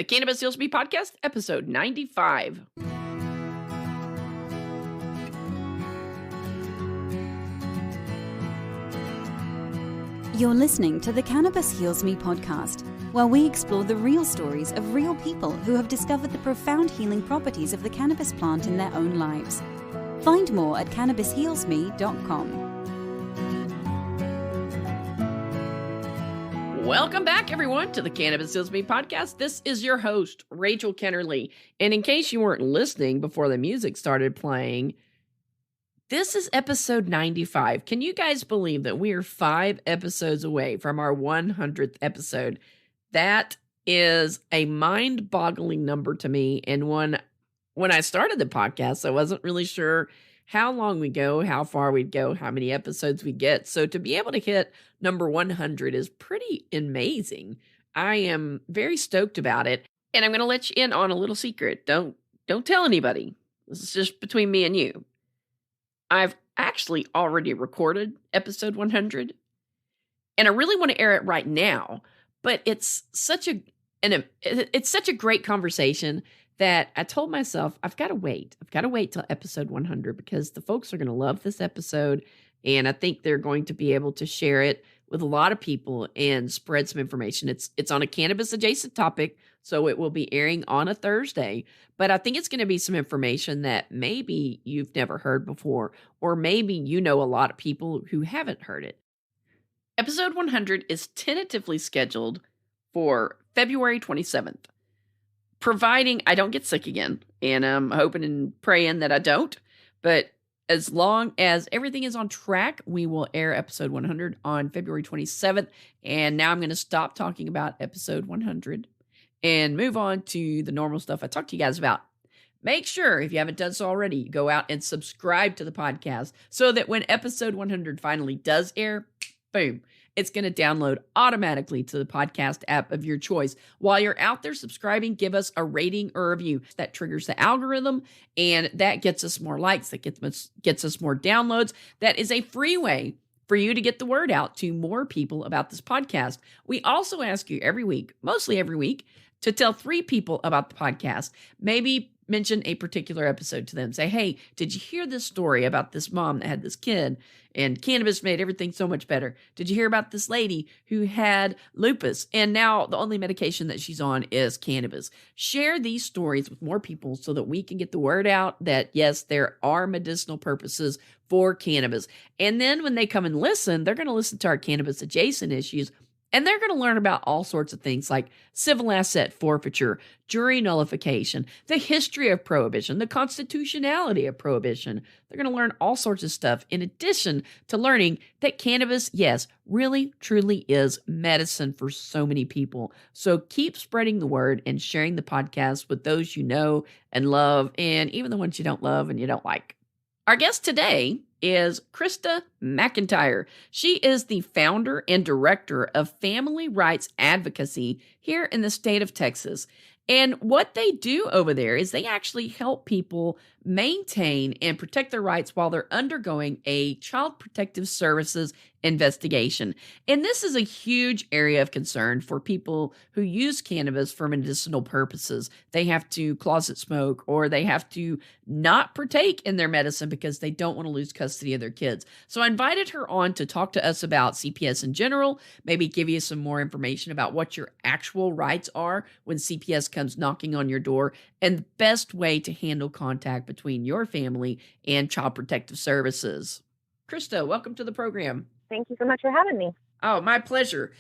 The Cannabis Heals Me podcast, episode 95. You're listening to the Cannabis Heals Me podcast, where we explore the real stories of real people who have discovered the profound healing properties of the cannabis plant in their own lives. Find more at cannabishealsme.com. Welcome back, everyone, to the Cannabis Heals Me podcast. This is your host, Rachel Kennerly. And in case you weren't listening before the music started playing, this is episode 95. Can you guys believe that we are 5 episodes away from our 100th episode? That is a mind-boggling number to me. And when I started the podcast, I wasn't really sure how long we go, how far we'd go, how many episodes we get. So to be able to hit number 100 is pretty amazing. I am very stoked about it. And I'm going to let you in on a little secret. Don't tell anybody. This is just between me and you. I've actually already recorded episode 100. And I really want to air it right now. But it's such a great conversation that I told myself, I've got to wait. I've got to wait till episode 100 because the folks are going to love this episode. And I think they're going to be able to share it with a lot of people and spread some information. It's on a cannabis adjacent topic, so it will be airing on a Thursday. But I think it's going to be some information that maybe you've never heard before, or maybe you know a lot of people who haven't heard it. Episode 100 is tentatively scheduled for February 27th. Providing I don't get sick again, and I'm hoping and praying that I don't, but as long as everything is on track, we will air episode 100 on February 27th, and now I'm going to stop talking about episode 100 and move on to the normal stuff I talked to you guys about. Make sure, if you haven't done so already, go out and subscribe to the podcast so that when episode 100 finally does air, boom, it's going to download automatically to the podcast app of your choice. While you're out there subscribing, give us a rating or review. That triggers the algorithm, and that gets us more likes. That gets us more downloads. That is a free way for you to get the word out to more people about this podcast. We also ask you every week, mostly every week, to tell 3 people about the podcast. Maybe mention a particular episode to them. Say, hey, did you hear this story about this mom that had this kid and cannabis made everything so much better? Did you hear about this lady who had lupus and now the only medication that she's on is cannabis? Share these stories with more people so that we can get the word out that, yes, there are medicinal purposes for cannabis. And then when they come and listen, they're going to listen to our cannabis adjacent issues. And they're going to learn about all sorts of things like civil asset forfeiture, jury nullification, the history of prohibition, the constitutionality of prohibition. They're going to learn all sorts of stuff in addition to learning that cannabis, yes, really, truly is medicine for so many people. So keep spreading the word and sharing the podcast with those you know and love, and even the ones you don't love and you don't like. Our guest today is Krista Mcintire. She is the founder and director of Family Rights Advocacy here in the state of Texas. And what they do over there is they actually help people maintain and protect their rights while they're undergoing a child protective services investigation. And this is a huge area of concern for people who use cannabis for medicinal purposes. They have to closet smoke or they have to not partake in their medicine because they don't want to lose custody of their kids. So I invited her on to talk to us about CPS in general, maybe give you some more information about what your actual rights are when CPS comes knocking on your door, and the best way to handle contact between your family and Child Protective Services. Krista, welcome to the program. Thank you so much for having me. Oh, my pleasure.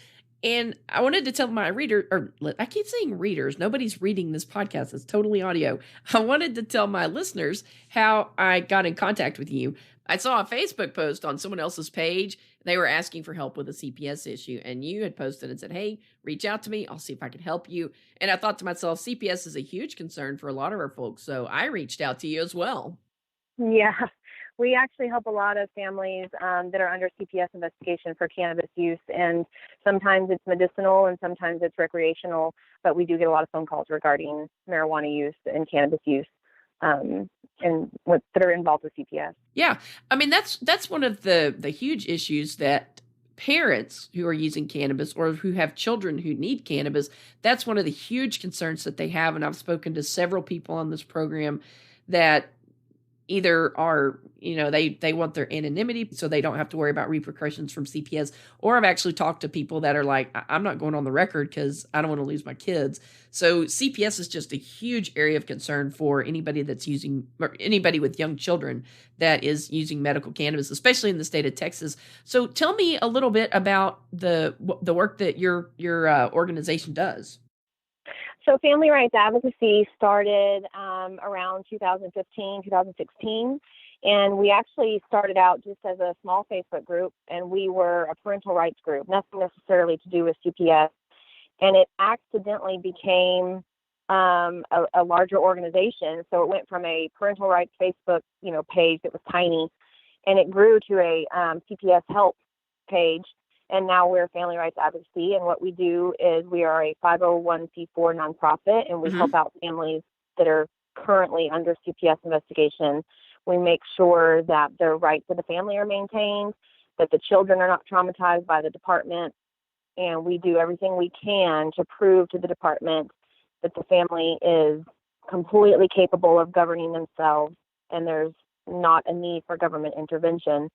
And I wanted to tell my reader, or I keep saying readers, nobody's reading this podcast. It's totally audio. I wanted to tell my listeners how I got in contact with you. I saw a Facebook post on someone else's page. They were asking for help with a CPS issue, and you had posted and said, hey, reach out to me. I'll see if I can help you. And I thought to myself, CPS is a huge concern for a lot of our folks. So I reached out to you as well. Yeah. We actually help a lot of families that are under CPS investigation for cannabis use, and sometimes it's medicinal and sometimes it's recreational, but we do get a lot of phone calls regarding marijuana use and cannabis use that are involved with CPS. Yeah. I mean, that's one of the huge issues that parents who are using cannabis or who have children who need cannabis, that's one of the huge concerns that they have. And I've spoken to several people on this program that either are, they want their anonymity so they don't have to worry about repercussions from CPS, or I've actually talked to people that are like, I'm not going on the record because I don't want to lose my kids. So CPS is just a huge area of concern for anybody that's using, or anybody with young children that is using medical cannabis, especially in the state of Texas. So tell me a little bit about the work that your organization does. So Family Rights Advocacy started around 2015, 2016, and we actually started out just as a small Facebook group, and we were a parental rights group, nothing necessarily to do with CPS, and it accidentally became a larger organization. So it went from a parental rights Facebook, page that was tiny, and it grew to a CPS help page. And now we're Family Rights Advocacy, and what we do is we are a 501c4 nonprofit, and we help out families that are currently under CPS investigation. We make sure that the rights of the family are maintained, that the children are not traumatized by the department, and we do everything we can to prove to the department that the family is completely capable of governing themselves, and there's not a need for government intervention.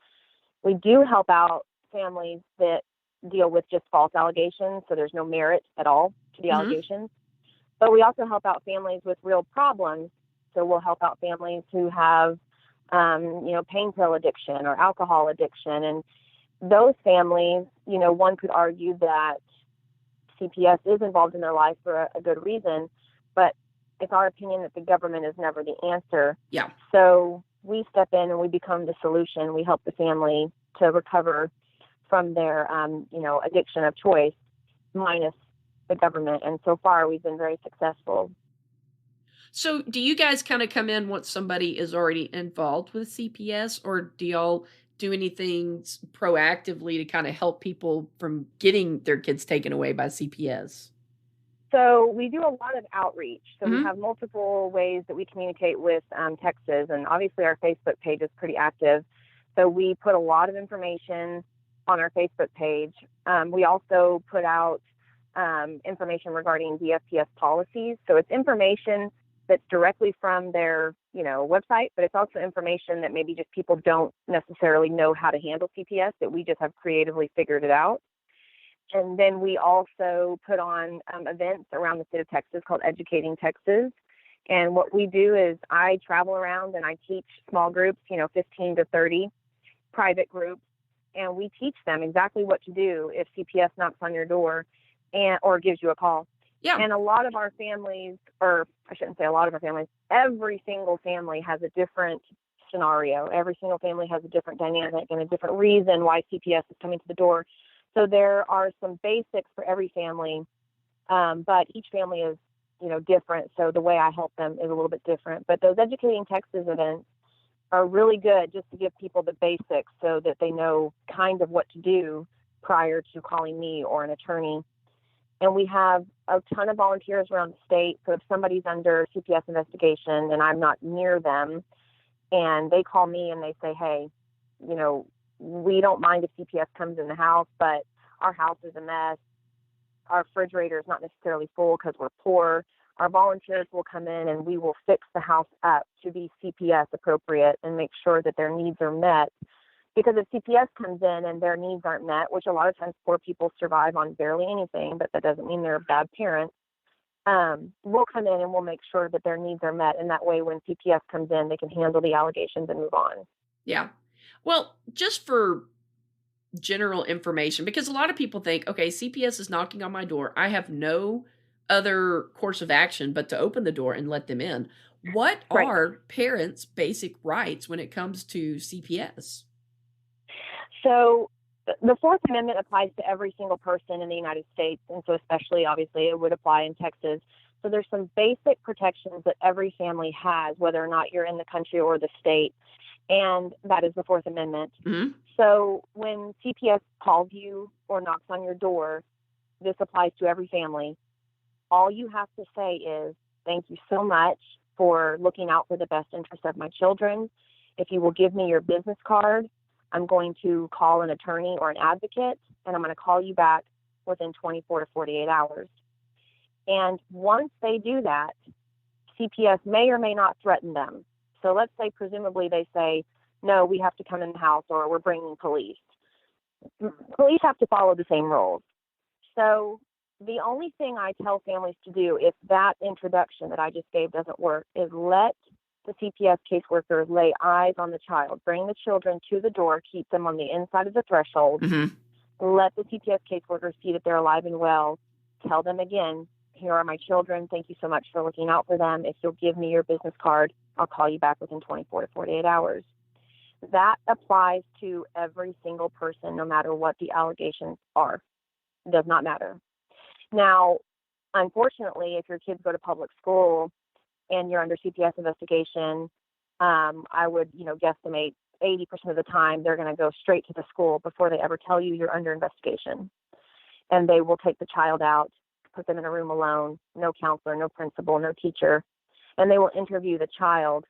We do help out families that deal with just false allegations, so there's no merit at all to the allegations. But we also help out families with real problems. So we'll help out families who have, pain pill addiction or alcohol addiction. And those families, one could argue that CPS is involved in their life for a good reason, but it's our opinion that the government is never the answer. Yeah. So we step in and we become the solution. We help the family to recover from their, addiction of choice, minus the government. And so far, we've been very successful. So do you guys kind of come in once somebody is already involved with CPS, or do y'all do anything proactively to kind of help people from getting their kids taken away by CPS? So we do a lot of outreach. So we have multiple ways that we communicate with Texas, and obviously our Facebook page is pretty active. So we put a lot of information on our Facebook page. We also put out information regarding DFPS policies. So it's information that's directly from their, website, but it's also information that maybe just people don't necessarily know how to handle CPS, that we just have creatively figured it out. And then we also put on events around the state of Texas called Educating Texas. And what we do is I travel around and I teach small groups, 15 to 30 private groups, and we teach them exactly what to do if CPS knocks on your door or gives you a call. Yeah. And a lot of our families, or I shouldn't say a lot of our families, every single family has a different scenario. Every single family has a different dynamic and a different reason why CPS is coming to the door. So there are some basics for every family, but each family is, different. So the way I help them is a little bit different. But those Educating Texas events are really good just to give people the basics so that they know kind of what to do prior to calling me or an attorney. And we have a ton of volunteers around the state. So if somebody's under CPS investigation and I'm not near them and they call me and they say, hey, we don't mind if CPS comes in the house, but our house is a mess. Our refrigerator is not necessarily full because we're poor. Our volunteers will come in and we will fix the house up to be CPS appropriate and make sure that their needs are met. Because if CPS comes in and their needs aren't met, which a lot of times poor people survive on barely anything, but that doesn't mean they're bad parents, we'll come in and we'll make sure that their needs are met. And that way, when CPS comes in, they can handle the allegations and move on. Yeah. Well, just for general information, because a lot of people think, okay, CPS is knocking on my door. I have no other course of action but to open the door and let them in. What are parents' basic rights when it comes to CPS? So the Fourth Amendment applies to every single person in the United States, and so especially, obviously, it would apply in Texas. So there's some basic protections that every family has, whether or not you're in the country or the state, and that is the Fourth Amendment. So when CPS calls you or knocks on your door, this applies to every family. All you have to say is, thank you so much for looking out for the best interest of my children. If you will give me your business card, I'm going to call an attorney or an advocate, and I'm going to call you back within 24 to 48 hours. And once they do that, CPS may or may not threaten them. So let's say, presumably, they say, no, we have to come in the house, or we're bringing police. Police have to follow the same rules. So the only thing I tell families to do if that introduction that I just gave doesn't work is let the CPS caseworker lay eyes on the child, bring the children to the door, keep them on the inside of the threshold, let the CPS caseworker see that they're alive and well, tell them again, here are my children, thank you so much for looking out for them. If you'll give me your business card, I'll call you back within 24 to 48 hours. That applies to every single person, no matter what the allegations are. It does not matter. Now, unfortunately, if your kids go to public school and you're under CPS investigation, I would, guesstimate 80% of the time they're going to go straight to the school before they ever tell you you're under investigation. And they will take the child out, put them in a room alone, no counselor, no principal, no teacher, and they will interview the child.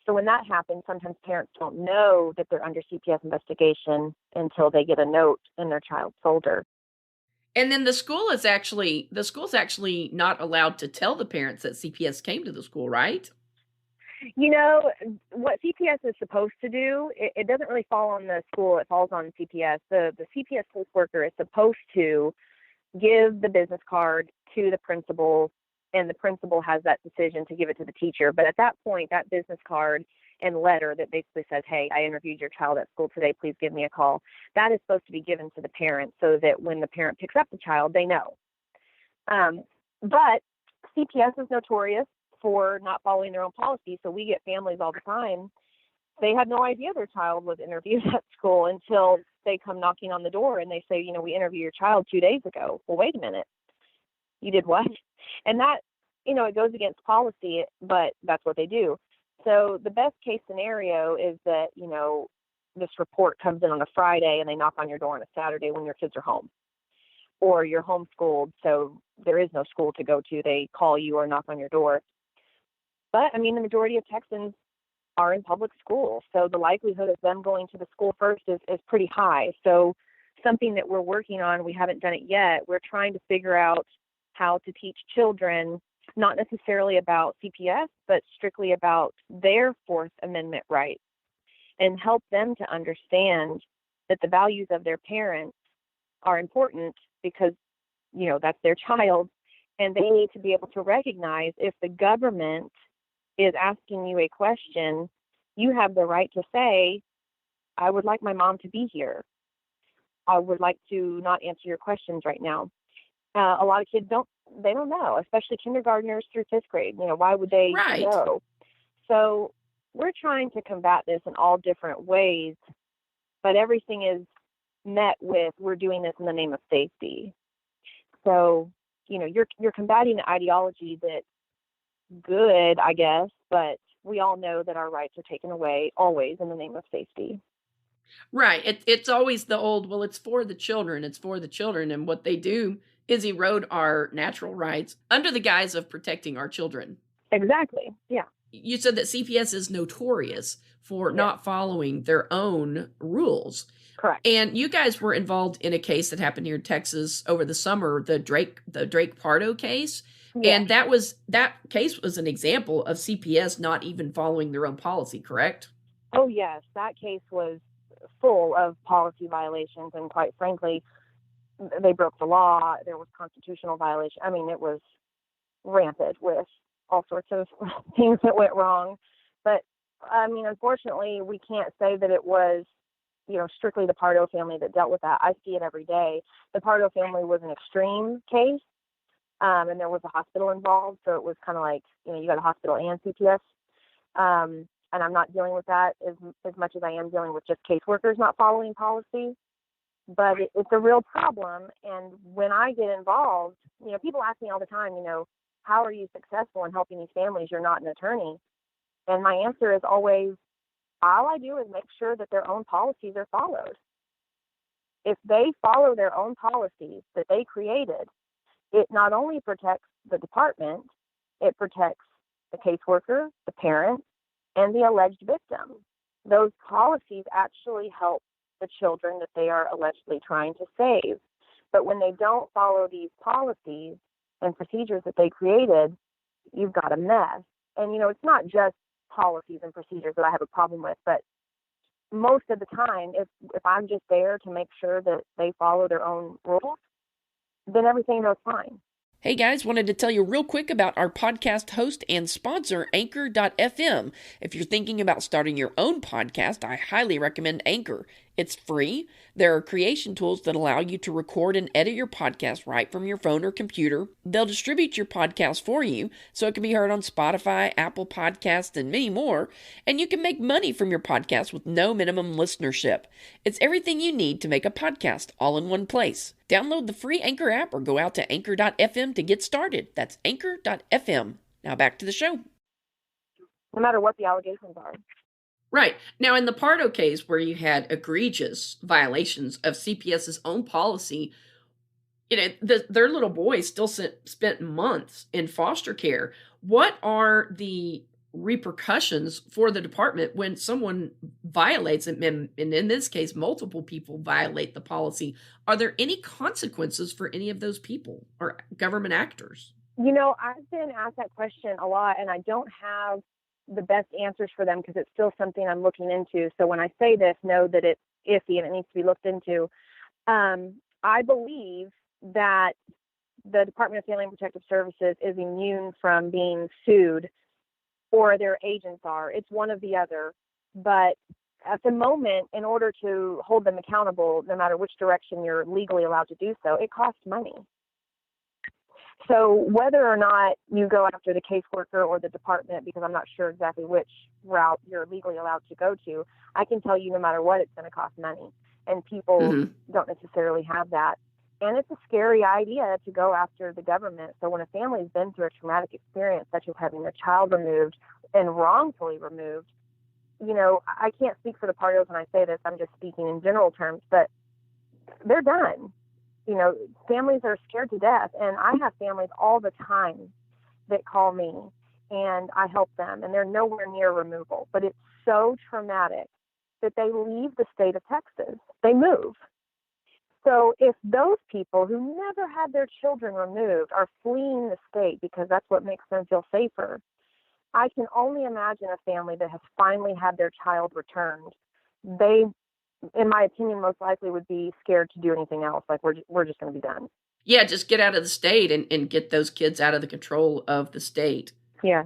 So when that happens, sometimes parents don't know that they're under CPS investigation until they get a note in their child's folder. And then the school's actually not allowed to tell the parents that CPS came to the school, right? What CPS is supposed to do, it doesn't really fall on the school, it falls on CPS. The CPS caseworker is supposed to give the business card to the principal, and the principal has that decision to give it to the teacher. But at that point, that business card and letter that basically says, hey, I interviewed your child at school today, please give me a call, that is supposed to be given to the parent so that when the parent picks up the child, they know. But CPS is notorious for not following their own policy. So we get families all the time, they had no idea their child was interviewed at school until they come knocking on the door and they say, we interviewed your child 2 days ago. Well, wait a minute. You did what? And that, it goes against policy, but that's what they do. So the best case scenario is that, this report comes in on a Friday and they knock on your door on a Saturday when your kids are home. Or you're homeschooled, so there is no school to go to. They call you or knock on your door. But, the majority of Texans are in public school, so the likelihood of them going to the school first is pretty high. So something that we're working on, we haven't done it yet, we're trying to figure out how to teach children, not necessarily about CPS, but strictly about their Fourth Amendment rights, and help them to understand that the values of their parents are important because, that's their child, and they need to be able to recognize if the government is asking you a question, you have the right to say, I would like my mom to be here. I would like to not answer your questions right now. A lot of kids don't know, especially kindergartners through fifth grade. Why would they know? So we're trying to combat this in all different ways, but everything is met with, we're doing this in the name of safety. So, you're combating the ideology that's good, I guess, but we all know that our rights are taken away always in the name of safety. Right. It's always the old, well, it's for the children. And what they do is erode our natural rights under the guise of protecting our children. Exactly. Yeah. You said that CPS is notorious for not following their own rules. Correct. And you guys were involved in a case that happened here in Texas over the summer, the Drake Pardo case. Yeah. And that case was an example of CPS not even following their own policy, correct? Oh, yes. That case was full of policy violations, and quite frankly, they broke the law. There was constitutional violation. It was rampant with all sorts of things that went wrong. But, unfortunately, we can't say that it was, strictly the Pardo family that dealt with that. I see it every day. The Pardo family was an extreme case, and there was a hospital involved. So it was kind of like, you got a hospital and CPS. And I'm not dealing with that as much as I am dealing with just caseworkers not following policy. But it's a real problem. And when I get involved, people ask me all the time, how are you successful in helping these families? You're not an attorney. And my answer is always, all I do is make sure that their own policies are followed. If they follow their own policies that they created, it not only protects the department, it protects the caseworker, the parent, and the alleged victim. Those policies actually help the children that they are allegedly trying to save. But when they don't follow these policies and procedures that they created, you've got a mess. And, it's not just policies and procedures that I have a problem with, but most of the time, if I'm just there to make sure that they follow their own rules, then everything goes fine. Hey guys, wanted to tell you real quick about our podcast host and sponsor, Anchor.fm. If you're thinking about starting your own podcast, I highly recommend Anchor. It's free. There are creation tools that allow you to record and edit your podcast right from your phone or computer. They'll distribute your podcast for you so it can be heard on Spotify, Apple Podcasts, and many more. And you can make money from your podcast with no minimum listenership. It's everything you need to make a podcast all in one place. Download the free Anchor app or go out to Anchor.fm to get started. That's Anchor.fm. Now back to the show. No matter what the allegations are. Right. Now, in the Pardo case where you had egregious violations of CPS's own policy, their little boy still spent months in foster care. What are the repercussions for the department when someone violates it, and in this case, multiple people violate the policy? Are there any consequences for any of those people or government actors? I've been asked that question a lot, and I don't have the best answers for them because it's still something I'm looking into. So when I say this, know that it's iffy and it needs to be looked into. I believe that the Department of Family and Protective Services is immune from being sued, or their agents are. It's one of the other. But at the moment, in order to hold them accountable, no matter which direction you're legally allowed to do so, it costs money. So whether or not you go after the caseworker or the department, because I'm not sure exactly which route you're legally allowed to go to, I can tell you no matter what, it's going to cost money. And people don't necessarily have that. And it's a scary idea to go after the government. So when a family's been through a traumatic experience, such as having their child removed and wrongfully removed, I can't speak for the Pardos when I say this. I'm just speaking in general terms, but they're done. Families are scared to death. And I have families all the time that call me and I help them, and they're nowhere near removal. But it's so traumatic that they leave the state of Texas. They move. So if those people who never had their children removed are fleeing the state because that's what makes them feel safer, I can only imagine a family that has finally had their child returned. They, in my opinion, most likely would be scared to do anything else. Like, we're just going to be done. Yeah, just get out of the state and get those kids out of the control of the state. Yeah.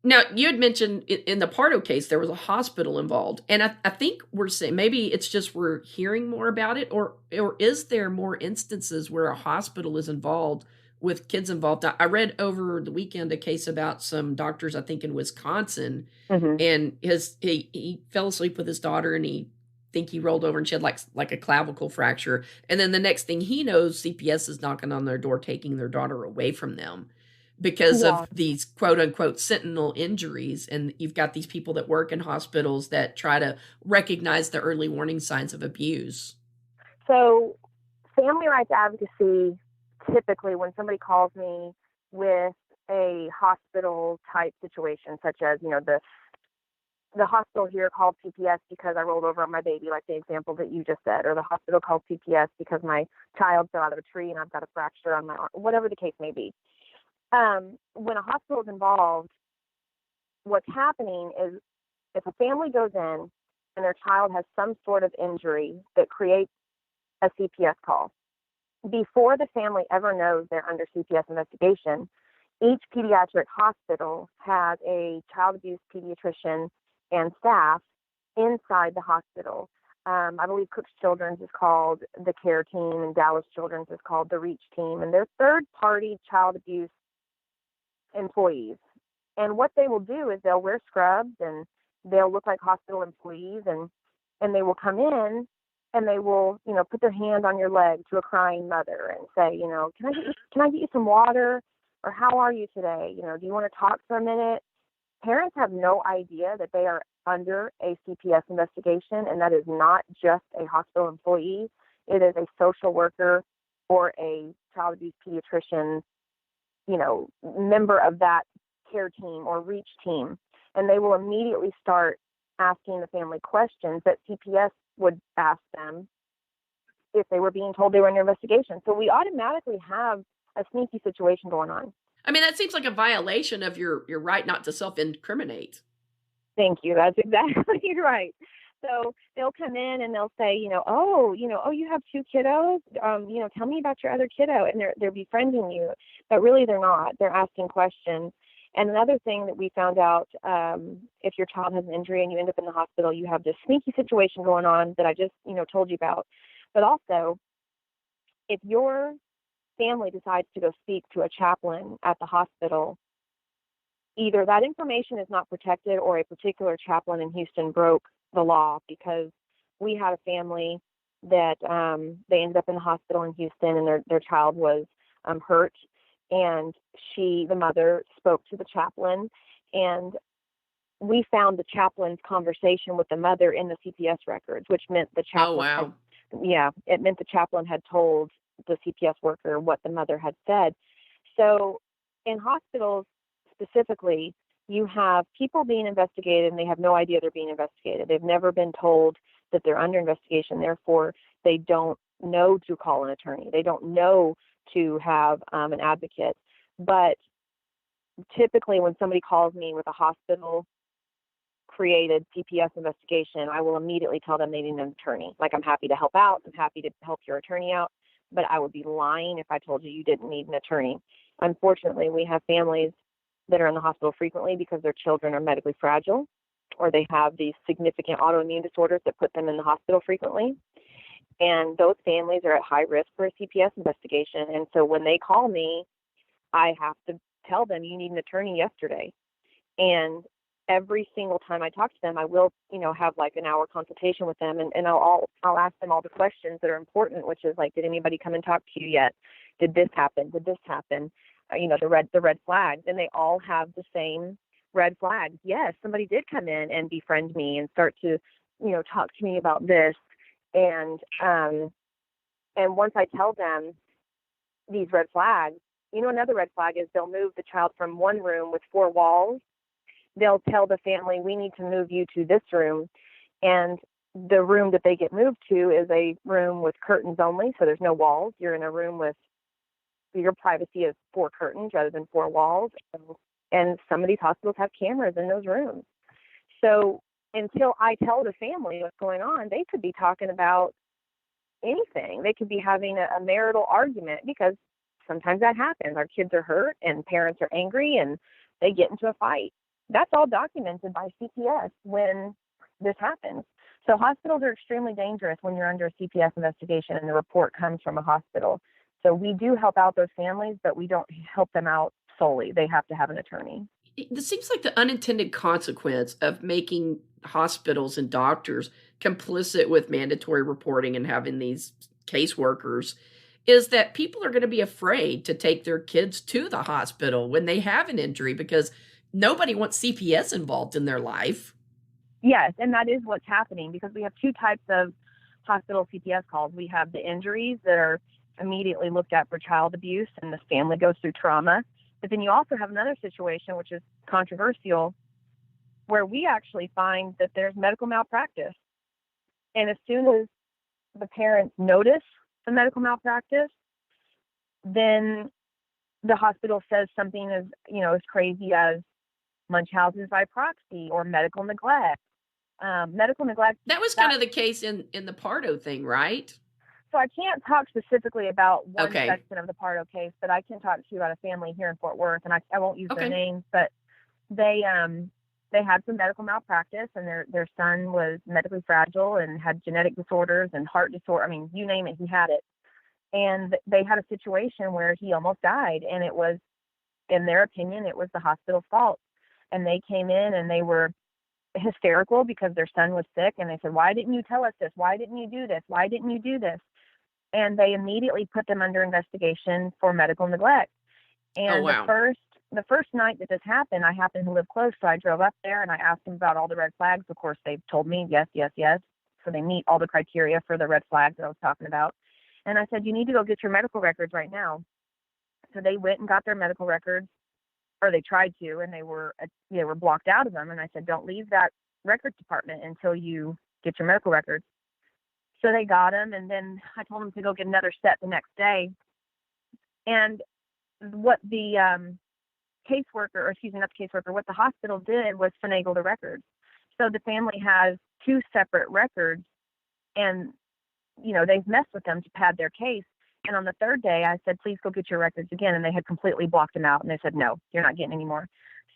Now, you had mentioned in the Pardo case, there was a hospital involved. And I think we're saying maybe it's just we're hearing more about it, or is there more instances where a hospital is involved with kids involved? I read over the weekend a case about some doctors, I think in Wisconsin, and he fell asleep with his daughter, and he rolled over and she had like a clavicle fracture. And then the next thing he knows, CPS is knocking on their door, taking their daughter away from them because of these quote unquote sentinel injuries. And you've got these people that work in hospitals that try to recognize the early warning signs of abuse. So family rights advocacy, typically when somebody calls me with a hospital type situation, such as, the hospital here called CPS because I rolled over on my baby, like the example that you just said, or the hospital called CPS because my child fell out of a tree and I've got a fracture on my arm, whatever the case may be. When a hospital is involved, what's happening is if a family goes in and their child has some sort of injury that creates a CPS call, before the family ever knows they're under CPS investigation, each pediatric hospital has a child abuse pediatrician and staff inside the hospital. I believe Cook's Children's is called the CARE team, and Dallas Children's is called the REACH team, and they're third-party child abuse employees. And what they will do is they'll wear scrubs and they'll look like hospital employees, and they will come in and they will, put their hand on your leg to a crying mother and say, can I get you some water? Or how are you today? Do you want to talk for a minute? Parents have no idea that they are under a CPS investigation, and that is not just a hospital employee. It is a social worker or a child abuse pediatrician, member of that CARE team or REACH team. And they will immediately start asking the family questions that CPS would ask them if they were being told they were under investigation. So we automatically have a sneaky situation going on. I mean, that seems like a violation of your right not to self-incriminate. Thank you. That's exactly right. So they'll come in and they'll say, oh, you have 2 kiddos. Tell me about your other kiddo, and they're befriending you, but really they're not. They're asking questions. And another thing that we found out, if your child has an injury and you end up in the hospital, you have this sneaky situation going on that I just, told you about. But also, if your family decides to go speak to a chaplain at the hospital, either that information is not protected or a particular chaplain in Houston broke the law, because we had a family that they ended up in the hospital in Houston, and their child was hurt, and the mother spoke to the chaplain, and we found the chaplain's conversation with the mother in the CPS records, which meant the chaplain it meant the chaplain had told the CPS worker what the mother had said. So in hospitals specifically, you have people being investigated and they have no idea they're being investigated. They've never been told that they're under investigation. Therefore, they don't know to call an attorney. They don't know to have an advocate. But typically when somebody calls me with a hospital created CPS investigation, I will immediately tell them they need an attorney. Like, I'm happy to help out. I'm happy to help your attorney out. But I would be lying if I told you didn't need an attorney. Unfortunately, we have families that are in the hospital frequently because their children are medically fragile, or they have these significant autoimmune disorders that put them in the hospital frequently. And those families are at high risk for a CPS investigation. And so when they call me, I have to tell them, you need an attorney yesterday. And every single time I talk to them, I will, have like an hour consultation with them, and I'll ask them all the questions that are important, which is like, did anybody come and talk to you yet? Did this happen? Did this happen? The red flags, and they all have the same red flags. Yes, somebody did come in and befriend me and start to, talk to me about this. And once I tell them these red flags, another red flag is they'll move the child from one room with 4 walls. They'll tell the family, we need to move you to this room. And the room that they get moved to is a room with curtains only. So there's no walls. You're in a room with your privacy is 4 curtains rather than 4 walls. And some of these hospitals have cameras in those rooms. So until I tell the family what's going on, they could be talking about anything. They could be having a marital argument, because sometimes that happens. Our kids are hurt and parents are angry and they get into a fight. That's all documented by CPS when this happens. So hospitals are extremely dangerous when you're under a CPS investigation and the report comes from a hospital. So we do help out those families, but we don't help them out solely. They have to have an attorney. It seems like the unintended consequence of making hospitals and doctors complicit with mandatory reporting and having these caseworkers is that people are going to be afraid to take their kids to the hospital when they have an injury, because nobody wants CPS involved in their life. Yes, and that is what's happening, because we have 2 types of hospital CPS calls. We have the injuries that are immediately looked at for child abuse, and the family goes through trauma. But then you also have another situation, which is controversial, where we actually find that there's medical malpractice. And as soon as the parents notice the medical malpractice, then the hospital says something as crazy as Munchausen's by proxy or medical neglect. Medical neglect. That was kind of the case in the Pardo thing, right? So I can't talk specifically about one section of the Pardo case, but I can talk to you about a family here in Fort Worth, and I won't use their names, but they had some medical malpractice, and their son was medically fragile and had genetic disorders and heart disorder. I mean, you name it, he had it. And they had a situation where he almost died, and it was, in their opinion, it was the hospital's fault. And they came in and they were hysterical because their son was sick, and they said, why didn't you tell us this? Why didn't you do this? Why didn't you do this? And they immediately put them under investigation for medical neglect. And the first night that this happened, I happened to live close, so I drove up there and I asked them about all the red flags. Of course, they told me yes, yes, yes. So they meet all the criteria for the red flags that I was talking about. And I said, you need to go get your medical records right now. So they went and got their medical records, or they tried to, and they were blocked out of them. And I said, don't leave that records department until you get your medical records. So they got him, and then I told him to go get another set the next day. And what the caseworker, or excuse me, not the caseworker, what the hospital did was finagle the records. So the family has 2 separate records, and, they've messed with them to pad their case. And on the 3rd day, I said, please go get your records again. And they had completely blocked them out. And they said, no, you're not getting any more.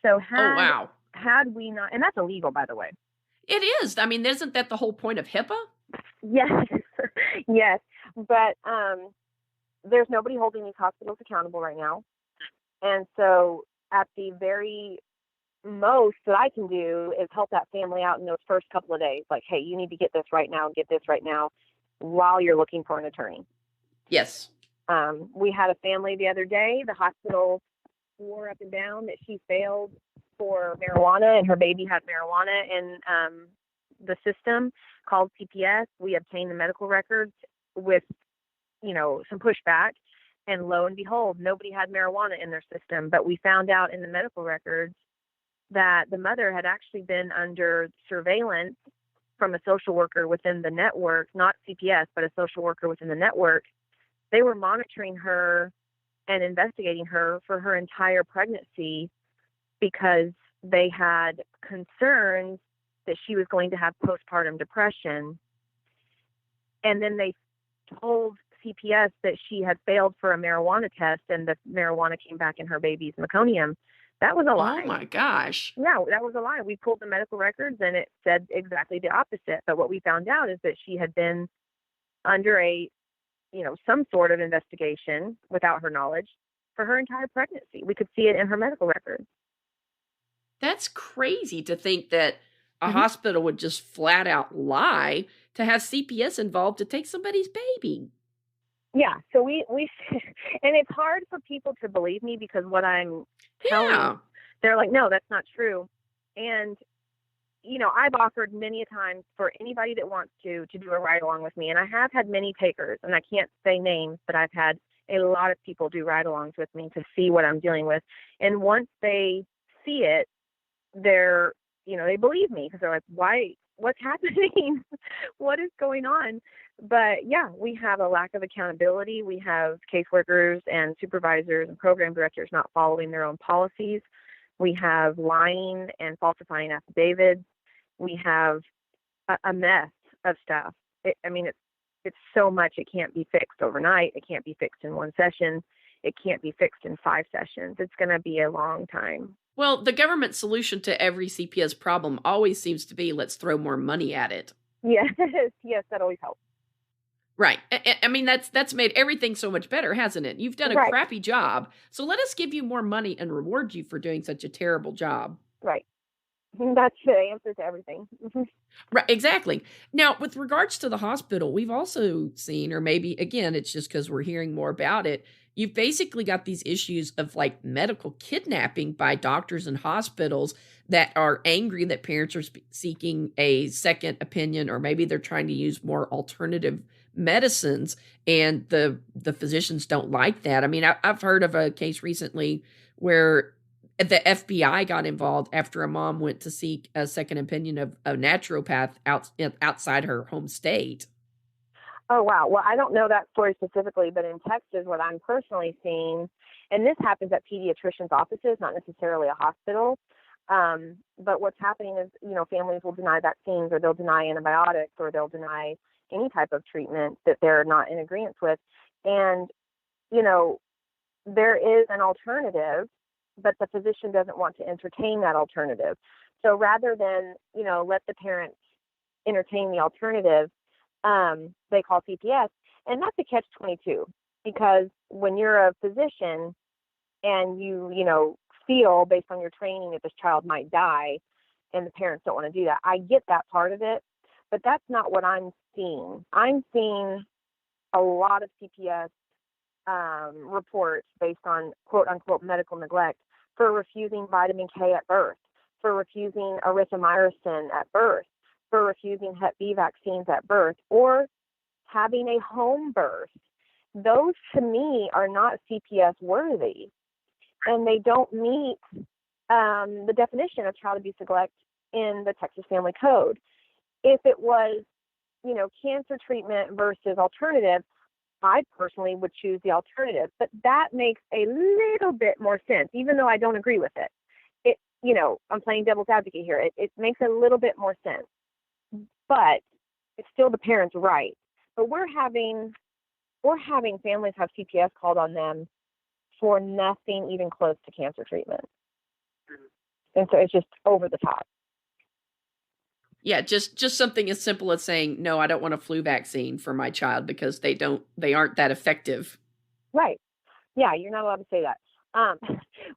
So Oh, wow. had we not, and that's illegal, by the way. It is. I mean, isn't that the whole point of HIPAA? Yes, yes. But there's nobody holding these hospitals accountable right now. And so at the very most that I can do is help that family out in those first couple of days. Like, hey, you need to get this right now and get this right now while you're looking for an attorney. Yes. We had a family the other day. The hospital swore up and down that she failed for marijuana and her baby had marijuana in the system, called CPS. We obtained the medical records with, some pushback. And lo and behold, nobody had marijuana in their system. But we found out in the medical records that the mother had actually been under surveillance from a social worker within the network, not CPS, but a social worker within the network. They were monitoring her and investigating her for her entire pregnancy because they had concerns that she was going to have postpartum depression. And then they told CPS that she had failed for a marijuana test and the marijuana came back in her baby's meconium. That was a lie. Oh, my gosh. Yeah, that was a lie. We pulled the medical records and it said exactly the opposite. But what we found out is that she had been under some sort of investigation without her knowledge for her entire pregnancy. We could see it in her medical records. That's crazy to think that a hospital would just flat out lie to have CPS involved to take somebody's baby. Yeah, so we and it's hard for people to believe me because what I'm telling, they're like, no, that's not true. And, I've offered many a time for anybody that wants to do a ride along with me. And I have had many takers, and I can't say names, but I've had a lot of people do ride alongs with me to see what I'm dealing with. And once they see it, they believe me because they're like, why? What's happening? What is going on? But yeah, we have a lack of accountability. We have caseworkers and supervisors and program directors not following their own policies. We have lying and falsifying affidavits. We have a mess of stuff. It's so much. It can't be fixed overnight. It can't be fixed in one session. It can't be fixed in 5 sessions. It's going to be a long time. Well, the government solution to every CPS problem always seems to be, let's throw more money at it. Yes, that always helps. Right. I mean, that's made everything so much better, hasn't it? You've done a crappy job, so let us give you more money and reward you for doing such a terrible job. Right. That's the answer to everything. Right, exactly. Now, with regards to the hospital, we've also seen, or maybe, again, it's just because we're hearing more about it, you've basically got these issues of like medical kidnapping by doctors and hospitals that are angry that parents are seeking a second opinion, or maybe they're trying to use more alternative medicines and the physicians don't like that. I mean, I've heard of a case recently where the FBI got involved after a mom went to seek a second opinion of a naturopath outside her home state. Oh, wow. Well, I don't know that story specifically, but in Texas, what I'm personally seeing, and this happens at pediatricians' offices, not necessarily a hospital, but what's happening is, families will deny vaccines, or they'll deny antibiotics, or they'll deny any type of treatment that they're not in agreement with. And, there is an alternative, but the physician doesn't want to entertain that alternative. So rather than, let the parents entertain the alternative, they call CPS. And that's a catch-22, because when you're a physician and you feel based on your training that this child might die and the parents don't want to do that, I get that part of it, but that's not what I'm seeing. I'm seeing a lot of CPS reports based on quote-unquote medical neglect for refusing vitamin K at birth, for refusing erythromycin at birth, for refusing Hep B vaccines at birth, or having a home birth. Those, to me, are not CPS worthy, and they don't meet the definition of child abuse neglect in the Texas Family Code. If it was cancer treatment versus alternative, I personally would choose the alternative, but that makes a little bit more sense, even though I don't agree with it. I'm playing devil's advocate here. It makes a little bit more sense, but it's still the parents' right. But we're having families have CPS called on them for nothing even close to cancer treatment. And so it's just over the top. Yeah, just something as simple as saying, no, I don't want a flu vaccine for my child because they aren't that effective. Right. Yeah, you're not allowed to say that.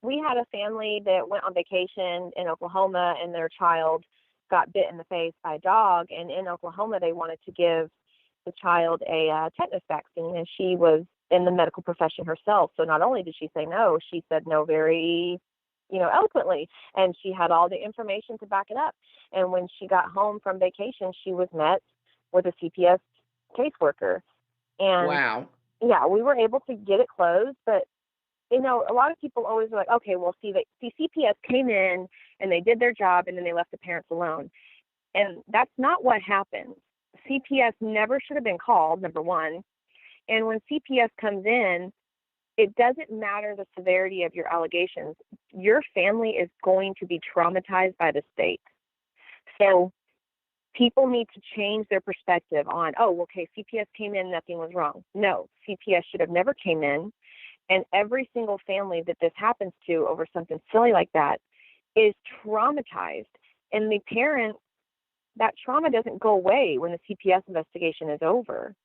We had a family that went on vacation in Oklahoma, and their child got bit in the face by a dog. And in Oklahoma, they wanted to give the child a tetanus vaccine, and she was in the medical profession herself. So not only did she say no, she said no very, eloquently, and she had all the information to back it up. And when she got home from vacation, she was met with a CPS caseworker. And wow. Yeah, we were able to get it closed, but a lot of people always are like, okay, well, CPS came in and they did their job and then they left the parents alone. And that's not what happened. CPS never should have been called, number one. And when CPS comes in, it doesn't matter the severity of your allegations. Your family is going to be traumatized by the state. So people need to change their perspective on, okay, CPS came in, nothing was wrong. No, CPS should have never came in. And every single family that this happens to over something silly like that is traumatized. And the parents, that trauma doesn't go away when the CPS investigation is over.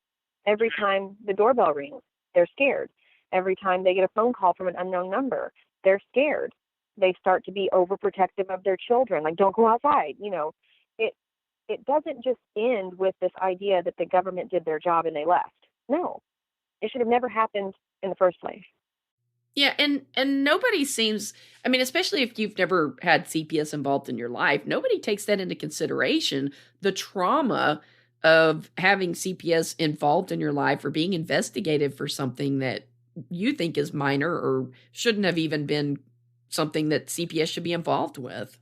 Every time the doorbell rings, they're scared. Every time they get a phone call from an unknown number, they're scared. They start to be overprotective of their children, like, don't go outside. It doesn't just end with this idea that the government did their job and they left. No, it should have never happened in the first place. Yeah, and nobody seems, especially if you've never had CPS involved in your life, nobody takes that into consideration, the trauma of having CPS involved in your life or being investigated for something that you think is minor or shouldn't have even been something that CPS should be involved with.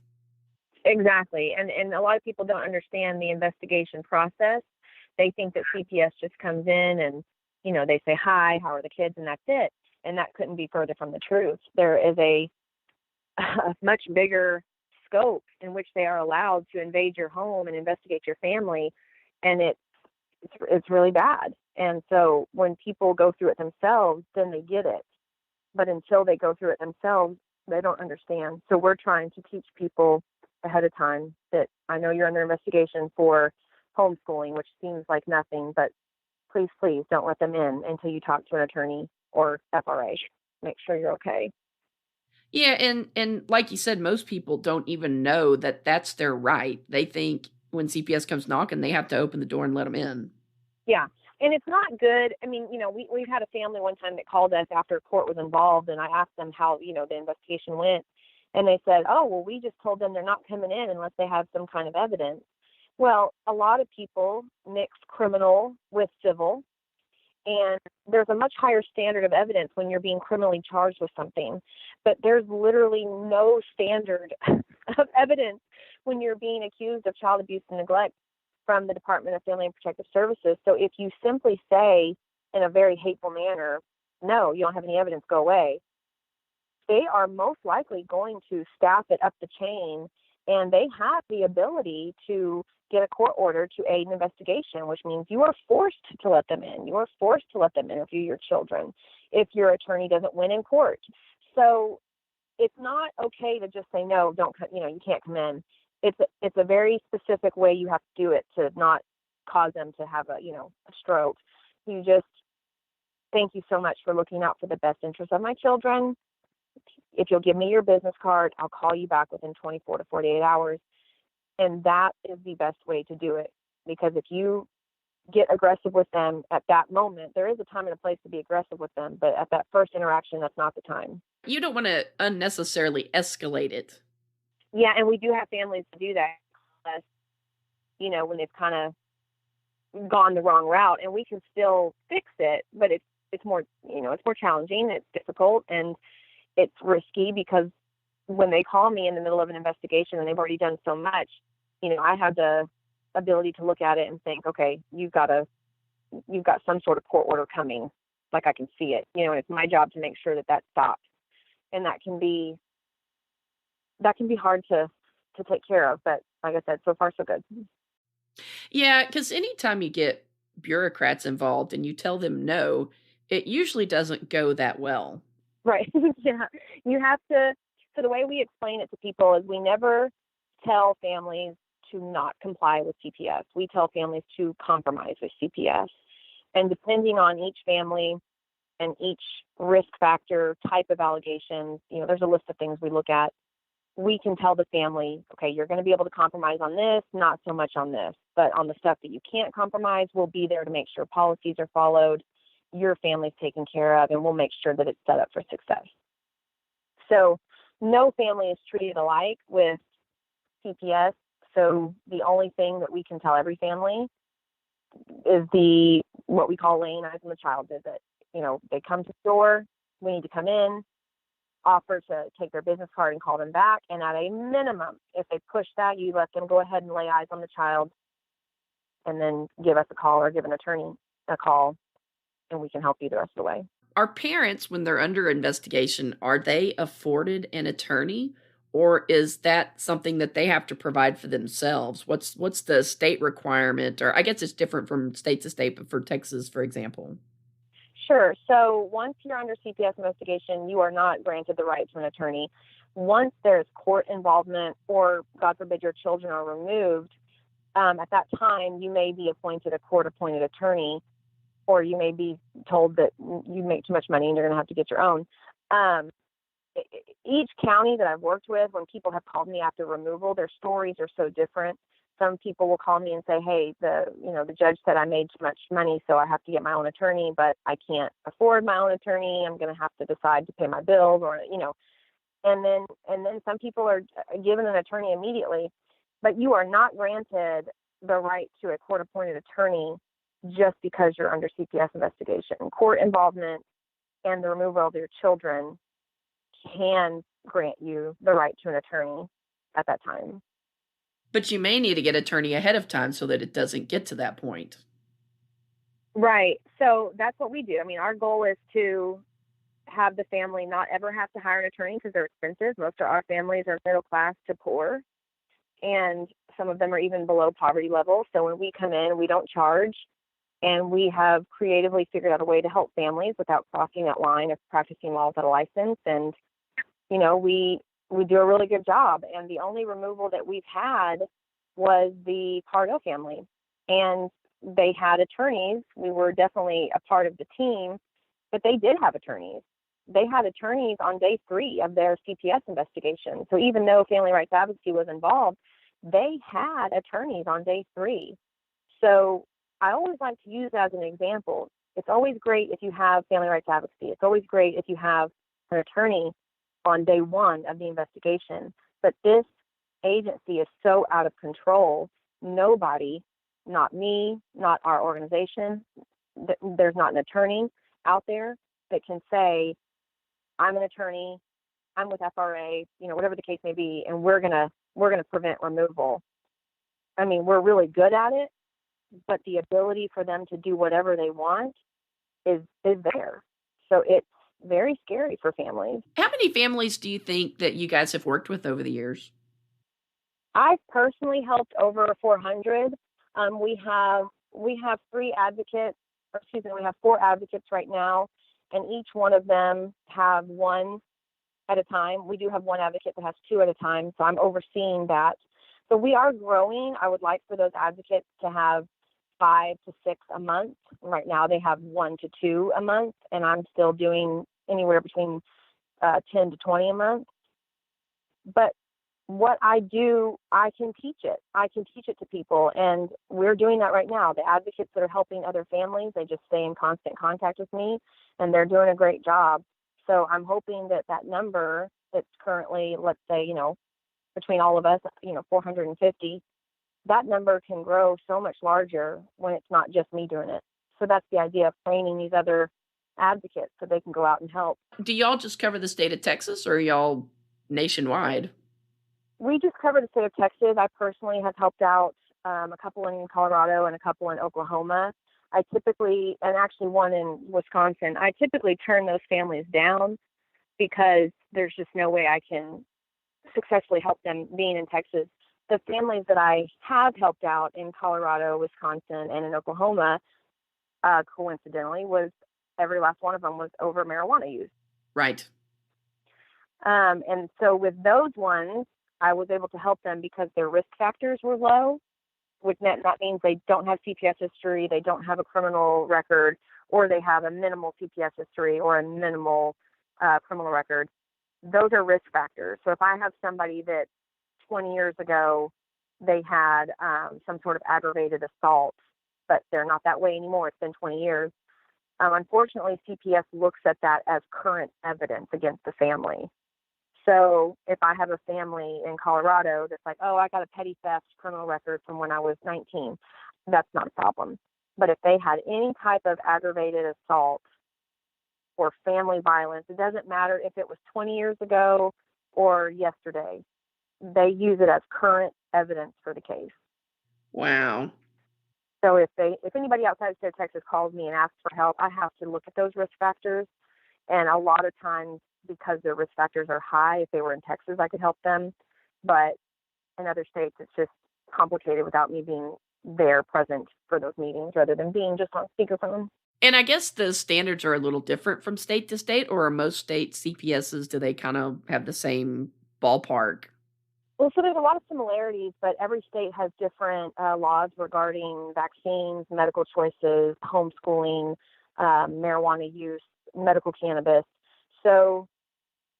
Exactly. And a lot of people don't understand the investigation process. They think that CPS just comes in and, they say, hi, how are the kids? And that's it. And that couldn't be further from the truth. There is a much bigger scope in which they are allowed to invade your home and investigate your family. And it's really bad. And so when people go through it themselves, then they get it. But until they go through it themselves, they don't understand. So we're trying to teach people ahead of time that I know you're under investigation for homeschooling, which seems like nothing, but please don't let them in until you talk to an attorney or FRA. Make sure you're okay. Yeah, and like you said, most people don't even know that that's their right. They think when CPS comes knocking, they have to open the door and let them in. Yeah, and it's not good. We've had a family one time that called us after court was involved, and I asked them how, the investigation went. And they said, we just told them they're not coming in unless they have some kind of evidence. Well, a lot of people mix criminal with civil, and there's a much higher standard of evidence when you're being criminally charged with something. But there's literally no standard of evidence when you're being accused of child abuse and neglect from the Department of Family and Protective Services. So if you simply say in a very hateful manner, no, you don't have any evidence, go away, they are most likely going to staff it up the chain, and they have the ability to get a court order to aid an investigation, which means you are forced to let them in. You are forced to let them interview your children if your attorney doesn't win in court. So it's not okay to just say, no, don't, you can't come in. It's a very specific way you have to do it to not cause them to have a stroke. You just, thank you so much for looking out for the best interest of my children. If you'll give me your business card, I'll call you back within 24 to 48 hours. And that is the best way to do it. Because if you get aggressive with them at that moment, there is a time and a place to be aggressive with them. But at that first interaction, that's not the time. You don't want to unnecessarily escalate it. Yeah, and we do have families to do that, when they've kind of gone the wrong route. And we can still fix it, but it's more, it's more challenging. It's difficult, and it's risky because when they call me in the middle of an investigation and they've already done so much, I have to ability to look at it and think, okay, you've got some sort of court order coming, like I can see it, and it's my job to make sure that stops. And that can be hard to take care of. But like I said, so far so good. Yeah, because anytime you get bureaucrats involved and you tell them no, it usually doesn't go that well. Right. Yeah. You have to. So the way we explain it to people is we never tell families to not comply with CPS. We tell families to compromise with CPS. And depending on each family and each risk factor, type of allegations, there's a list of things we look at. We can tell the family, okay, you're going to be able to compromise on this, not so much on this. But on the stuff that you can't compromise, we'll be there to make sure policies are followed, your family's taken care of, and we'll make sure that it's set up for success. So no family is treated alike with CPS. So the only thing that we can tell every family is what we call laying eyes on the child visit. They come to the door, we need to come in, offer to take their business card and call them back. And at a minimum, if they push that, you let them go ahead and lay eyes on the child and then give us a call or give an attorney a call, and we can help you the rest of the way. Are parents, when they're under investigation, are they afforded an attorney, or is that something that they have to provide for themselves? What's the state requirement? Or I guess it's different from state to state, but for Texas, for example. Sure. So once you're under CPS investigation, you are not granted the right to an attorney. Once there's court involvement or, God forbid, your children are removed, at that time, you may be appointed a court-appointed attorney, or you may be told that you make too much money and you're going to have to get your own. Each county that I've worked with, when people have called me after removal, their stories are so different. Some people will call me and say, hey, the judge said I made too much money, so I have to get my own attorney, but I can't afford my own attorney. I'm going to have to decide to pay my bills, or, and then some people are given an attorney immediately, but you are not granted the right to a court-appointed attorney just because you're under CPS investigation. Court involvement and the removal of your children can grant you the right to an attorney at that time. But you may need to get an attorney ahead of time so that it doesn't get to that point. Right. So that's what we do. I mean, our goal is to have the family not ever have to hire an attorney because they're expensive. Most of our families are middle class to poor, and some of them are even below poverty level. So when we come in, we don't charge, and we have creatively figured out a way to help families without crossing that line of practicing law without a license. And, we do a really good job. And the only removal that we've had was the Pardo family. And they had attorneys. We were definitely a part of the team, but they did have attorneys. They had attorneys on day 3 of their CPS investigation. So even though Family Rights Advocacy was involved, they had attorneys on day 3. So I always like to use as an example, it's always great if you have Family Rights Advocacy. It's always great if you have an attorney on day 1 of the investigation. But this agency is so out of control. Nobody, not me, not our organization, there's not an attorney out there that can say, I'm an attorney, I'm with FRA, whatever the case may be, and we're gonna prevent removal. I mean, we're really good at it, but the ability for them to do whatever they want is there. So it's very scary for families. How many families do you think that you guys have worked with over the years? I've personally helped over 400. We have 3 advocates, we have 4 advocates right now, and each one of them have 1 at a time. We do have 1 advocate that has 2 at a time, so I'm overseeing that. So we are growing. I would like for those advocates to have 5 to 6 a month. Right now they have 1 to 2 a month, and I'm still doing anywhere between 10 to 20 a month. But what I do, I can teach it. I can teach it to people, and we're doing that right now. The advocates that are helping other families, they just stay in constant contact with me, and they're doing a great job. So I'm hoping that number that's currently, let's say, between all of us, 450, that number can grow so much larger when it's not just me doing it. So that's the idea of training these other advocates so they can go out and help. Do y'all just cover the state of Texas, or are y'all nationwide? We just cover the state of Texas. I personally have helped out a couple in Colorado and a couple in Oklahoma. I typically, and actually one in Wisconsin, I typically turn those families down because there's just no way I can successfully help them being in Texas. The families that I have helped out in Colorado, Wisconsin, and in Oklahoma, coincidentally, was every last one of them was over marijuana use. Right. And so with those ones, I was able to help them because their risk factors were low, which that means they don't have CPS history, they don't have a criminal record, or they have a minimal CPS history or a minimal criminal record. Those are risk factors. So if I have somebody that 20 years ago they had some sort of aggravated assault, but they're not that way anymore, it's been 20 years, unfortunately CPS looks at that as current evidence against the family. So if I have a family in Colorado that's like, oh, I got a petty theft criminal record from when I was 19, that's not a problem. But if they had any type of aggravated assault or family violence, it doesn't matter if it was 20 years ago or yesterday, they use it as current evidence for the case. Wow. So if anybody outside the state of Texas calls me and asks for help, I have to look at those risk factors. And a lot of times, because their risk factors are high, if they were in Texas, I could help them. But in other states, it's just complicated without me being there present for those meetings rather than being just on speakerphone. And I guess the standards are a little different from state to state, or are most state CPSs, do they kind of have the same ballpark? Well, so there's a lot of similarities, but every state has different laws regarding vaccines, medical choices, homeschooling, marijuana use, medical cannabis. So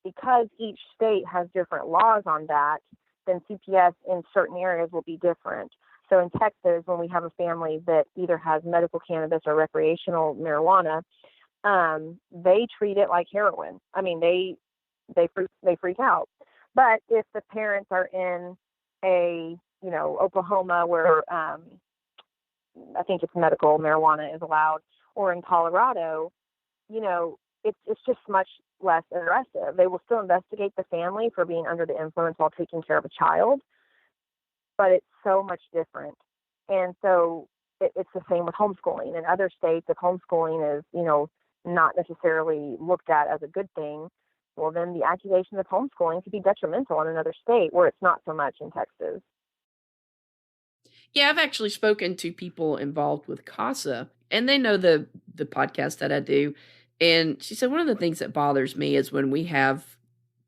because each state has different laws on that, then CPS in certain areas will be different. So in Texas, when we have a family that either has medical cannabis or recreational marijuana, they treat it like heroin. I mean, they freak out. But if the parents are in Oklahoma where I think it's medical marijuana is allowed, or in Colorado, it's just much less aggressive. They will still investigate the family for being under the influence while taking care of a child, but it's so much different. And so it's the same with homeschooling. In other states, if homeschooling is, not necessarily looked at as a good thing, well, then the accusation of homeschooling could be detrimental in another state where it's not so much in Texas. Yeah, I've actually spoken to people involved with CASA, and they know the podcast that I do. And she said one of the things that bothers me is when we have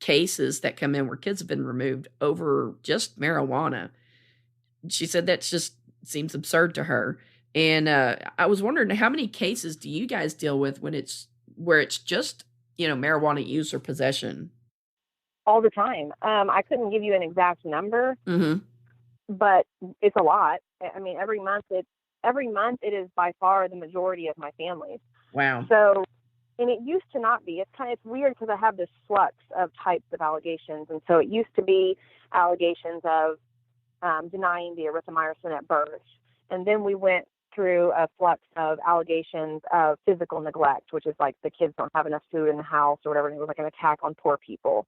cases that come in where kids have been removed over just marijuana. She said that just seems absurd to her. And I was wondering, how many cases do you guys deal with when where it's just, marijuana use or possession? All the time. I couldn't give you an exact number, but it's a lot. I mean, every month it is by far the majority of my families. Wow. So, and it used to not be. It's weird because I have this flux of types of allegations, and so it used to be allegations of denying the erythromycin at birth, and then we went through a flux of allegations of physical neglect, which is like the kids don't have enough food in the house or whatever, and it was like an attack on poor people.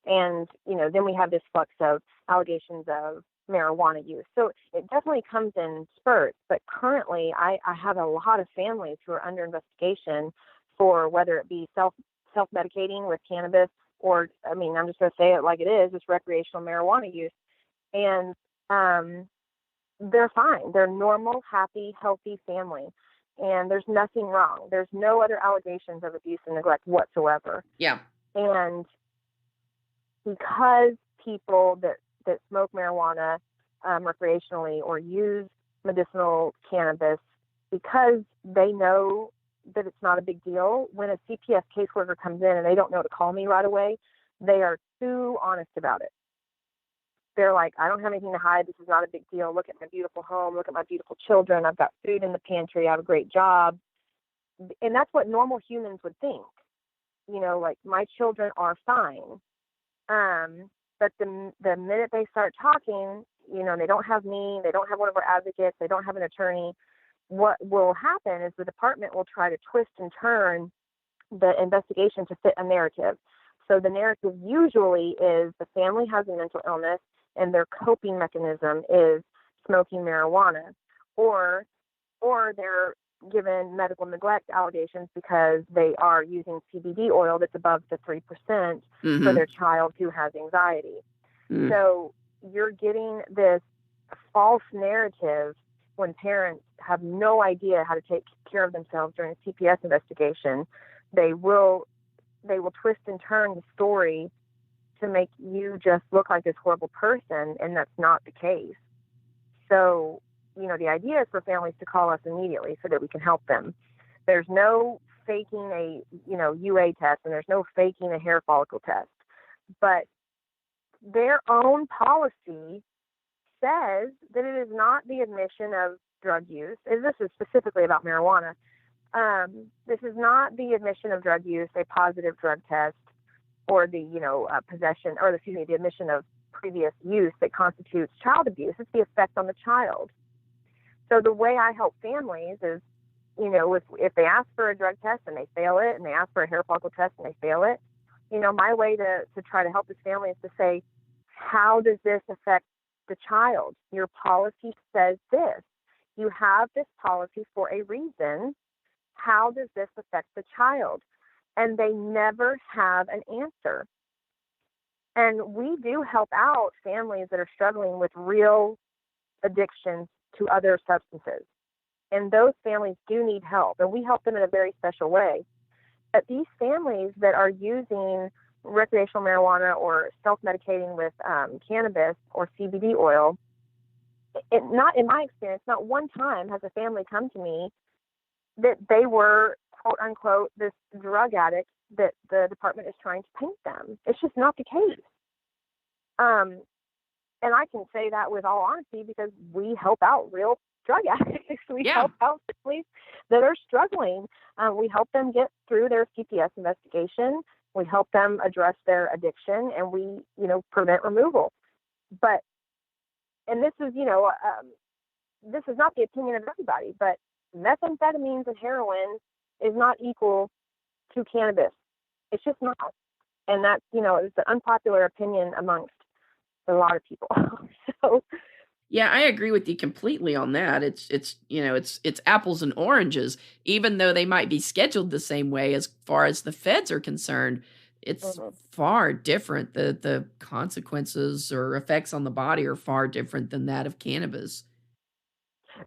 And, then we have this flux of allegations of marijuana use. So it definitely comes in spurts, but currently I have a lot of families who are under investigation for whether it be self-medicating with cannabis or, I'm just going to say it like it is, it's recreational marijuana use. And they're fine. They're normal, happy, healthy family. And there's nothing wrong. There's no other allegations of abuse and neglect whatsoever. Yeah. And because people that smoke marijuana recreationally or use medicinal cannabis, because they know that it's not a big deal, when a CPS caseworker comes in and they don't know to call me right away, they are too honest about it. They're like, I don't have anything to hide. This is not a big deal. Look at my beautiful home. Look at my beautiful children. I've got food in the pantry. I have a great job. And that's what normal humans would think. Like, my children are fine. But the minute they start talking, they don't have me. They don't have one of our advocates. They don't have an attorney. What will happen is the department will try to twist and turn the investigation to fit a narrative. So the narrative usually is the family has a mental illness, and their coping mechanism is smoking marijuana, or they're given medical neglect allegations because they are using CBD oil that's above the 3% for their child who has anxiety. So you're getting this false narrative when parents have no idea how to take care of themselves during a CPS investigation. They will twist and turn the story to make you just look like this horrible person, and that's not the case. So, the idea is for families to call us immediately so that we can help them. There's no faking a, UA test, and there's no faking a hair follicle test. But their own policy says that it is not the admission of drug use, and this is specifically about marijuana. This is not the admission of drug use, a positive drug test, or the, possession, or the admission of previous use that constitutes child abuse. It's the effect on the child. So the way I help families is, if they ask for a drug test and they fail it, and they ask for a hair follicle test and they fail it, my way to try to help this family is to say, how does this affect the child? Your policy says this. You have this policy for a reason. How does this affect the child? And they never have an answer. And we do help out families that are struggling with real addictions to other substances. And those families do need help, and we help them in a very special way. But these families that are using recreational marijuana or self-medicating with cannabis or CBD oil, not in my experience, not one time has a family come to me that they were, quote unquote, this drug addict that the department is trying to paint them. It's just not the case. And I can say that with all honesty because we help out real drug addicts. We help out families that are struggling. We help them get through their CPS investigation. We help them address their addiction, and we, prevent removal. And this is, this is not the opinion of everybody, but methamphetamines and heroin is not equal to cannabis. It's just not. And that's, it's an unpopular opinion amongst a lot of people. So, yeah, I agree with you completely on that. It's apples and oranges, even though they might be scheduled the same way as far as the feds are concerned. It's far different. The consequences or effects on the body are far different than that of cannabis.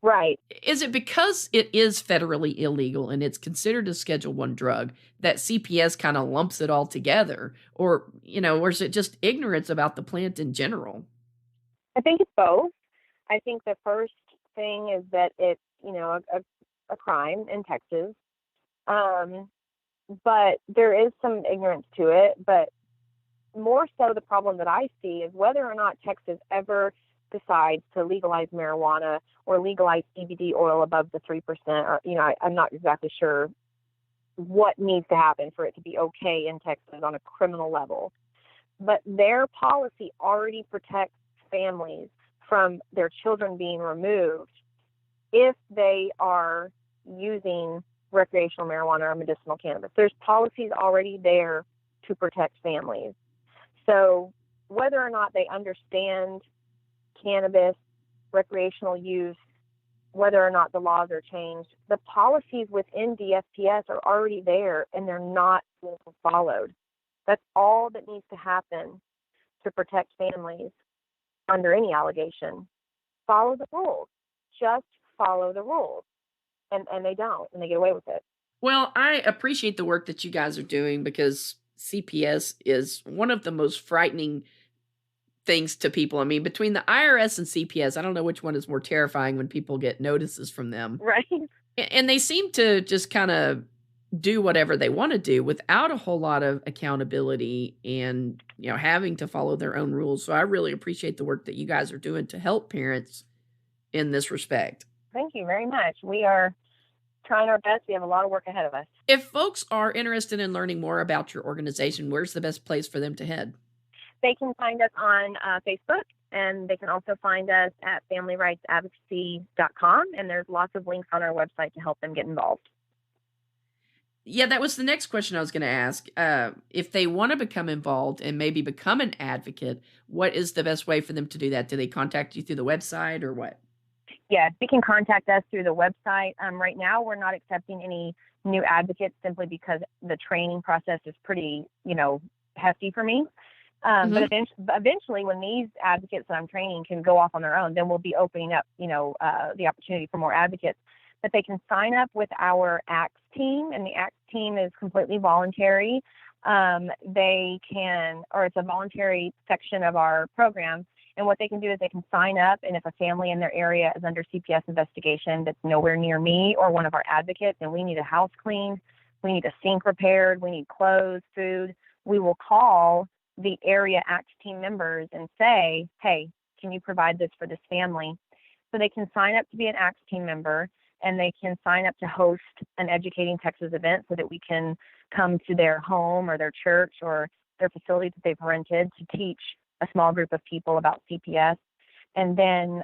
Right. Is it because it is federally illegal and it's considered a Schedule I drug that CPS kind of lumps it all together? Or is it just ignorance about the plant in general? I think it's both. I think the first thing is that it's, a crime in Texas. But there is some ignorance to it. But more so the problem that I see is whether or not Texas ever decides to legalize marijuana or legalize CBD oil above the 3%, or, I'm not exactly sure what needs to happen for it to be okay in Texas on a criminal level. But their policy already protects families from their children being removed if they are using recreational marijuana or medicinal cannabis. There's policies already there to protect families. So whether or not they understand cannabis, recreational use, whether or not the laws are changed, the policies within DFPS are already there and they're not being followed. That's all that needs to happen to protect families under any allegation. Follow the rules. Just follow the rules. And they don't, and they get away with it. Well, I appreciate the work that you guys are doing because CPS is one of the most frightening things to people. I mean, between the IRS and CPS, I don't know which one is more terrifying when people get notices from them. Right. And they seem to just kind of do whatever they want to do without a whole lot of accountability and, having to follow their own rules. So I really appreciate the work that you guys are doing to help parents in this respect. Thank you very much. We are trying our best. We have a lot of work ahead of us. If folks are interested in learning more about your organization, where's the best place for them to head? They can find us on Facebook, and they can also find us at familyrightsadvocacy.com, and there's lots of links on our website to help them get involved. Yeah, that was the next question I was going to ask. If they want to become involved and maybe become an advocate, what is the best way for them to do that? Do they contact you through the website or what? Yes, you can contact us through the website. Right now, we're not accepting any new advocates simply because the training process is pretty, hefty for me. But eventually, when these advocates that I'm training can go off on their own, then we'll be opening up, the opportunity for more advocates. But they can sign up with our ACTS team, and the ACTS team is completely voluntary. It's a voluntary section of our program. And what they can do is they can sign up, and if a family in their area is under CPS investigation that's nowhere near me or one of our advocates, and we need a house cleaned, we need a sink repaired, we need clothes, food, we will call the area ACTS team members and say, hey, can you provide this for this family? So they can sign up to be an ACTS team member, and they can sign up to host an Educating Texas event so that we can come to their home or their church or their facility that they've rented to teach a small group of people about CPS. And then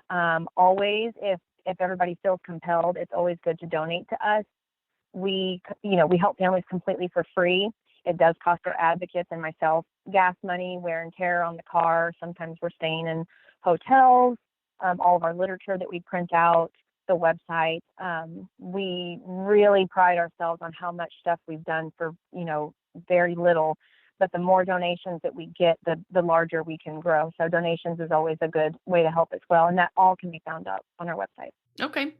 always, if everybody feels compelled, it's always good to donate to us. We help families completely for free. It does cost our advocates and myself gas money, wear and tear on the car. Sometimes we're staying in hotels. All of our literature that we print out, the website. We really pride ourselves on how much stuff we've done for, very little. But the more donations that we get, the larger we can grow. So donations is always a good way to help as well. And that all can be found out on our website. Okay.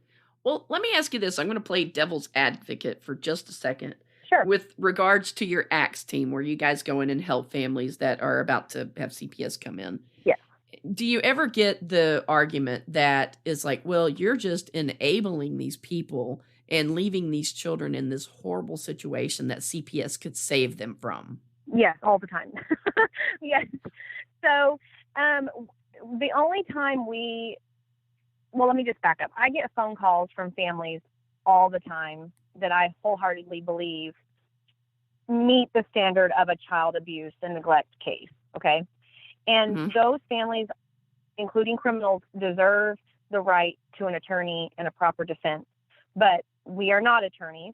Well, let me ask you this. I'm going to play devil's advocate for just a second. Sure. With regards to your ACTS team, where you guys go in and help families that are about to have CPS come in. Yes. Do you ever get the argument that is like, well, you're just enabling these people and leaving these children in this horrible situation that CPS could save them from? Yes, all the time. Yes. So the only time let me just back up. I get phone calls from families all the time that I wholeheartedly believe meet the standard of a child abuse and neglect case. Okay. And those families, including criminals, deserve the right to an attorney and a proper defense. But we are not attorneys,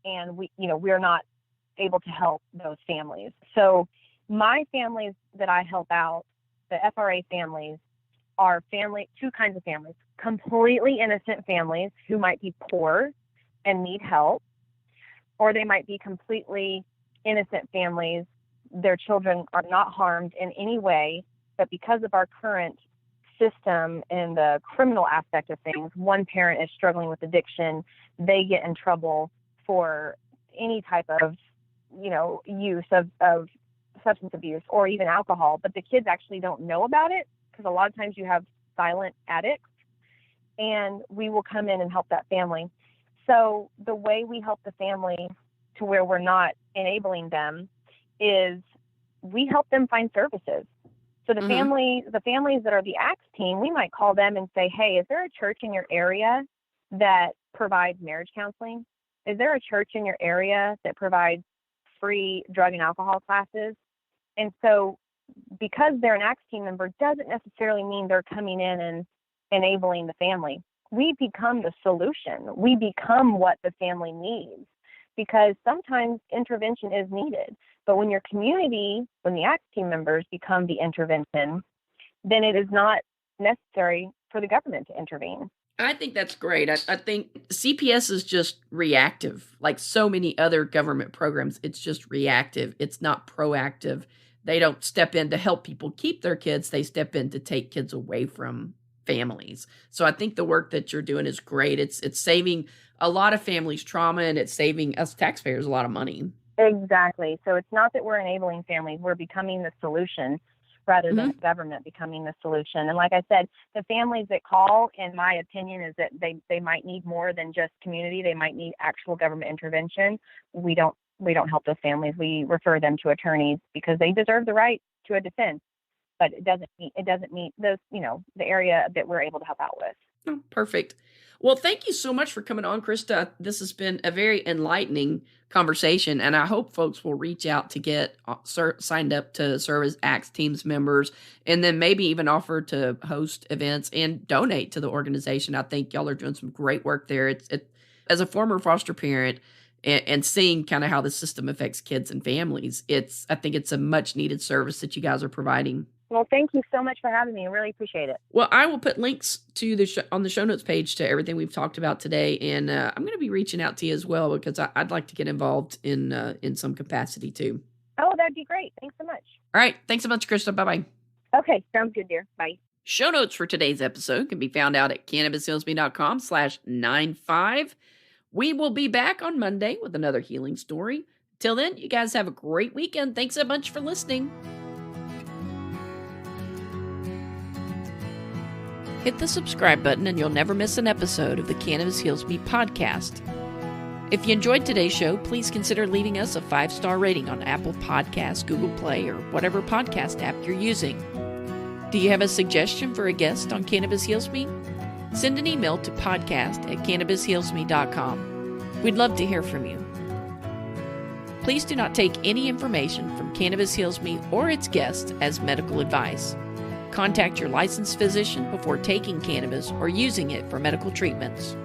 and we're not able to help those families. So my families that I help out, the FRA families, are two kinds of families: completely innocent families who might be poor and need help, or they might be completely innocent families. Their children are not harmed in any way, but because of our current system and the criminal aspect of things, one parent is struggling with addiction, they get in trouble for any type of use of substance abuse or even alcohol, but the kids actually don't know about it, because a lot of times you have silent addicts, and we will come in and help that family. So the way we help the family to where we're not enabling them is we help them find services. So the families that are the ACTS team, we might call them and say, hey, is there a church in your area that provides marriage counseling? Is there a church in your area that provides free drug and alcohol classes? And so because they're an ACTS team member doesn't necessarily mean they're coming in and enabling the family. We become the solution. We become what the family needs, because sometimes intervention is needed. But when your community, when the ACTS team members become the intervention, then it is not necessary for the government to intervene. I think that's great. I think CPS is just reactive. Like so many other government programs, it's just reactive. It's not proactive. They don't step in to help people keep their kids. They step in to take kids away from families. So I think the work that you're doing is great. It's saving a lot of families trauma, and it's saving us taxpayers a lot of money. Exactly. So it's not that we're enabling families, we're becoming the solution rather than the government becoming the solution. And like I said, the families that call, in my opinion, is that they might need more than just community. They might need actual government intervention. We don't help those families. We refer them to attorneys because they deserve the right to a defense, but it doesn't meet those, the area that we're able to help out with. Oh, perfect. Well, thank you so much for coming on, Krista. This has been a very enlightening conversation, and I hope folks will reach out to get signed up to serve as ACTS teams members, and then maybe even offer to host events and donate to the organization. I think y'all are doing some great work there. As a former foster parent and seeing kind of how the system affects kids and families, I think it's a much needed service that you guys are providing. Well, thank you so much for having me. I really appreciate it. Well, I will put links to on the show notes page to everything we've talked about today, and I'm going to be reaching out to you as well because I'd like to get involved in some capacity too. Oh, that'd be great. Thanks so much. All right. Thanks so much, Krista. Bye-bye. Okay. Sounds good, dear. Bye. Show notes for today's episode can be found out at cannabishealsme.com/95. We will be back on Monday with another healing story. Till then, you guys have a great weekend. Thanks so much for listening. Hit the subscribe button and you'll never miss an episode of the Cannabis Heals Me podcast. If you enjoyed today's show, please consider leaving us a 5-star rating on Apple Podcasts, Google Play, or whatever podcast app you're using. Do you have a suggestion for a guest on Cannabis Heals Me? Send an email to podcast@cannabishealsme.com. We'd love to hear from you. Please do not take any information from Cannabis Heals Me or its guests as medical advice. Contact your licensed physician before taking cannabis or using it for medical treatments.